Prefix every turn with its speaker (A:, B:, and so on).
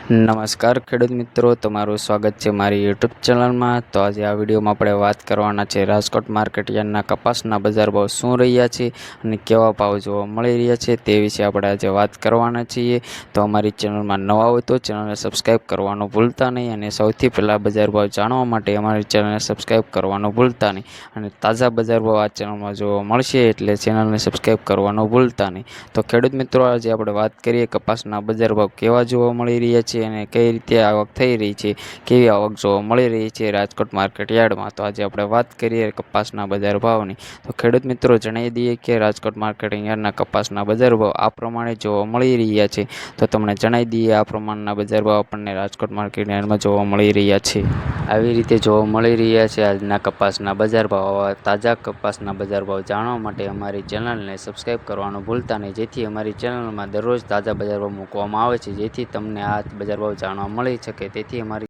A: નમસ્કાર ખેડૂત મિત્રો, તમારું સ્વાગત છે મારી યુટ્યુબ ચેનલમાં। તો આજે આ વિડીયોમાં આપણે વાત કરવાના છે રાજકોટ માર્કેટ યાર્ડના કપાસના બજાર ભાવ શું રહ્યા છે અને કેવા ભાવ જોવા મળી રહ્યા છે તે વિશે આપણે આજે વાત કરવાના છીએ। તો અમારી ચેનલમાં નવા હોય તો ચેનલને સબસ્ક્રાઈબ કરવાનું ભૂલતા નહીં અને સૌથી પહેલાં બજાર ભાવ જાણવા માટે અમારી ચેનલને સબસ્ક્રાઈબ કરવાનું ભૂલતા નહીં અને તાજા બજાર ભાવ આ ચેનલમાં જોવા મળશે એટલે ચેનલને સબસ્ક્રાઈબ કરવાનું ભૂલતા નહીં। તો ખેડૂત મિત્રો, આજે આપણે વાત કરીએ કપાસના બજાર ભાવ કેવા જોવા મળી રહ્યા છે અને કઈ રીતે આવક થઈ રહી છે, કેવી આવક જોવા મળી રહી છે રાજકોટ માર્કેટ યાર્ડમાં। તો આજે આપણે વાત કરીએ કપાસના બજાર ભાવની। તો ખેડૂત મિત્રો, જણાવી દઈએ કે રાજકોટ માર્કેટ યાર્ડના કપાસના બજાર ભાવ આ પ્રમાણે જોવા મળી રહ્યા છે। તો તમને જણાવી દઈએ આ પ્રમાણના બજાર ભાવ આપણને રાજકોટ માર્કેટ યાર્ડમાં જોવા મળી રહ્યા છે। આવી રીતે જોવા મળી રહ્યા છે આજના કપાસના બજાર ભાવ। તાજા કપાસના બજાર ભાવ જાણવા માટે અમારી ચેનલને સબસ્ક્રાઈબ કરવાનું ભૂલતા નહીં, જેથી અમારી ચેનલમાં દરરોજ તાજા બજાર ભાવ મૂકવામાં આવે છે, જેથી તમને આ બજાર ભાવ જાણવા મળી શકે। તેથી અમારી